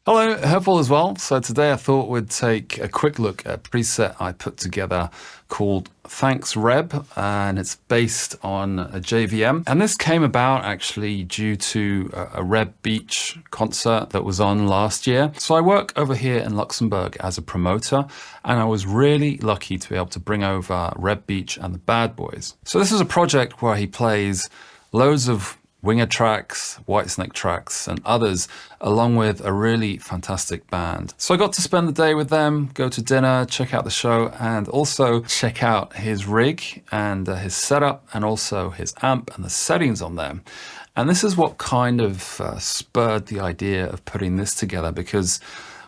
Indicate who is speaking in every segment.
Speaker 1: Hello, hope all is well. So today I thought we'd take a quick look at a preset I put together called Thanks Reb, and it's based on a JVM. And this came about actually due to a Reb Beach concert that was on last year. So I work over here in Luxembourg as a promoter, and I was really lucky to be able to bring over Reb Beach and the Bad Boys. So this is a project where he plays loads of Winger tracks, Whitesnake tracks, and others, along with a really fantastic band. So I got to spend the day with them, go to dinner, check out the show, and also check out his rig and his setup, and also his amp and the settings on them. And this is what kind of spurred the idea of putting this together, because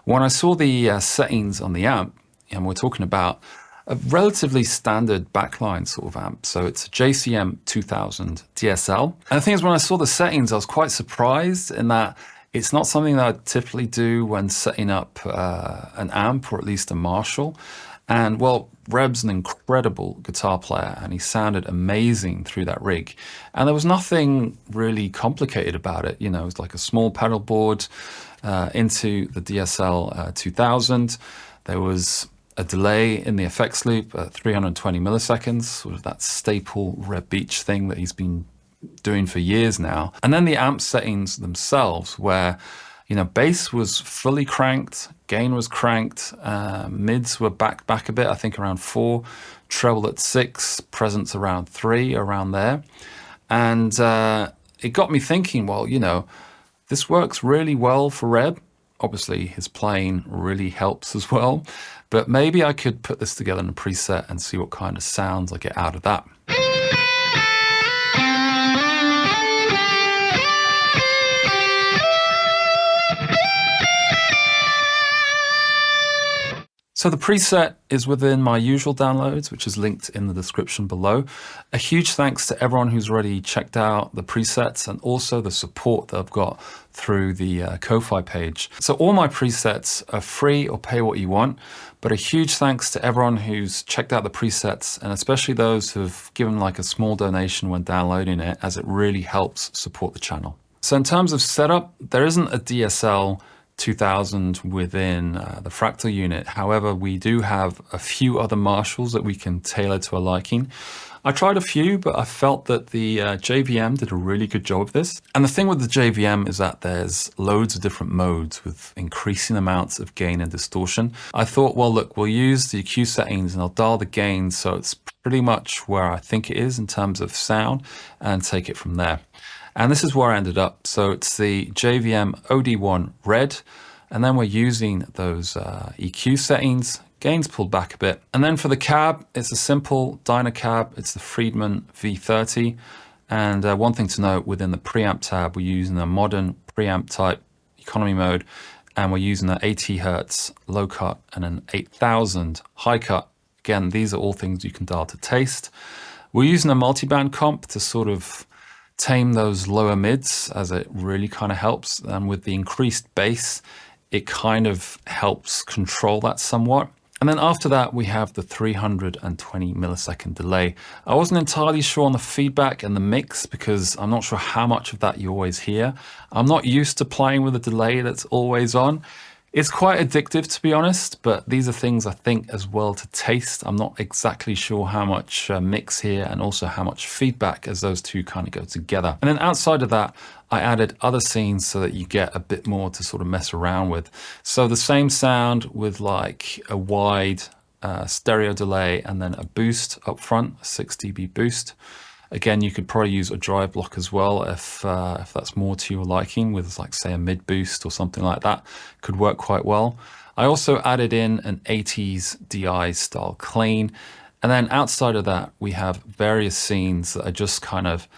Speaker 1: when I saw the settings on the amp, and we're talking about a relatively standard backline sort of amp. So it's a JCM 2000 DSL. And the thing is, when I saw the settings, I was quite surprised in that it's not something that I typically do when setting up an amp, or at least a Marshall. And well, Reb's an incredible guitar player, and he sounded amazing through that rig. And there was nothing really complicated about it. You know, it was like a small pedal board into the DSL 2000. There was a delay in the effects loop at 320 milliseconds, sort of that staple Reb Beach thing that he's been doing for years now. And then the amp settings themselves, where, you know, bass was fully cranked, gain was cranked, mids were back a bit, I think around 4, treble at 6, presence around 3, around there. And it got me thinking, well, you know, this works really well for Reb. Obviously, his playing really helps as well. But maybe I could put this together in a preset and see what kind of sounds I get out of that. So the preset is within my usual downloads, which is linked in the description below. A huge thanks to everyone who's already checked out the presets, and also the support that I've got through the Ko-Fi page. So all my presets are free or pay what you want, but a huge thanks to everyone who's checked out the presets, and especially those who've given like a small donation when downloading it, as it really helps support the channel. So in terms of setup, there isn't a DSL 2000 within the Fractal unit. However, we do have a few other Marshalls that we can tailor to our liking. I tried a few, but I felt that the JVM did a really good job of this. And the thing with the JVM is that there's loads of different modes with increasing amounts of gain and distortion. I thought, well, look, we'll use the EQ settings and I'll dial the gain so it's pretty much where I think it is in terms of sound, and take it from there. And this is where I ended up. So it's the JVM OD1 Red, and then we're using those EQ settings, gains pulled back a bit. And then for the cab, it's a simple Dyna cab. It's the Friedman V30. And one thing to note, within the preamp tab, we're using a modern preamp type economy mode, and we're using an 80 Hertz low cut and an 8000 high cut. Again, these are all things you can dial to taste. We're using a multiband comp to sort of tame those lower mids, as it really kind of helps. And with the increased bass, it kind of helps control that somewhat. And then after that, we have the 320 millisecond delay. I wasn't entirely sure on the feedback and the mix, because I'm not sure how much of that you always hear. I'm not used to playing with a delay that's always on. It's quite addictive, to be honest, but these are things I think as well to taste. I'm not exactly sure how much mix here, and also how much feedback, as those two kind of go together. And then outside of that, I added other scenes so that you get a bit more to sort of mess around with. So the same sound with like a wide stereo delay, and then a boost up front, a 6 dB boost. Again, you could probably use a drive block as well if that's more to your liking, with like say a mid boost or something like that. Could work quite well. I also added in an 80s DI style clean. And then outside of that, we have various scenes that are just kind of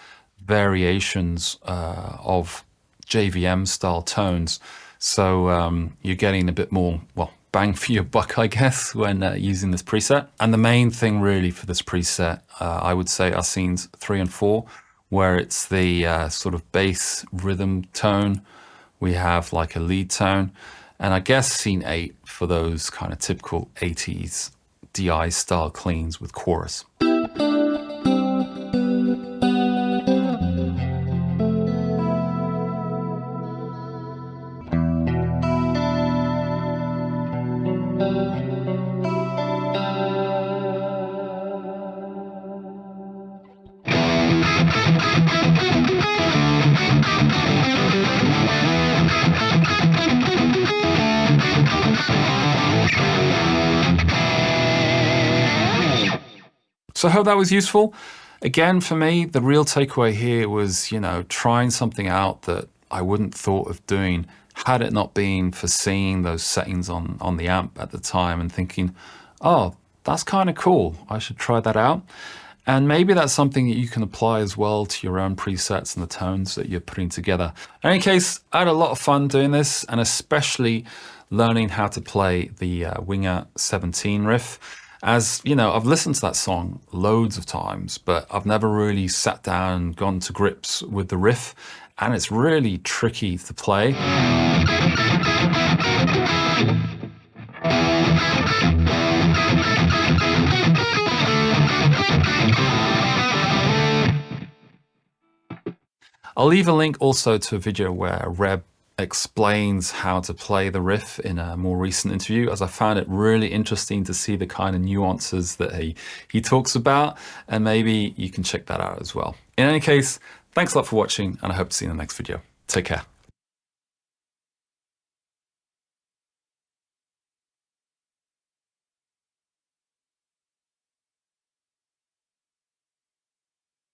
Speaker 1: variations of JVM style tones. So you're getting a bit more, well, bang for your buck, I guess, when using this preset. And the main thing really for this preset, I would say, are scenes 3 and 4, where it's the sort of bass rhythm tone. We have like a lead tone, and I guess scene 8 for those kind of typical 80s DI style cleans with chorus. So I hope that was useful. Again, for me, the real takeaway here was, trying something out that I wouldn't thought of doing had it not been for seeing those settings on the amp at the time and thinking, oh, that's kind of cool. I should try that out. And maybe that's something that you can apply as well to your own presets and the tones that you're putting together. In any case, I had a lot of fun doing this, and especially learning how to play the Winger 17 riff. As I've listened to that song loads of times, but I've never really sat down and gone to grips with the riff, and it's really tricky to play. I'll leave a link also to a video where Reb explains how to play the riff in a more recent interview, as I found it really interesting to see the kind of nuances that he talks about, and maybe you can check that out as well. In any case, thanks a lot for watching, and I hope to see you in the next video. Take care.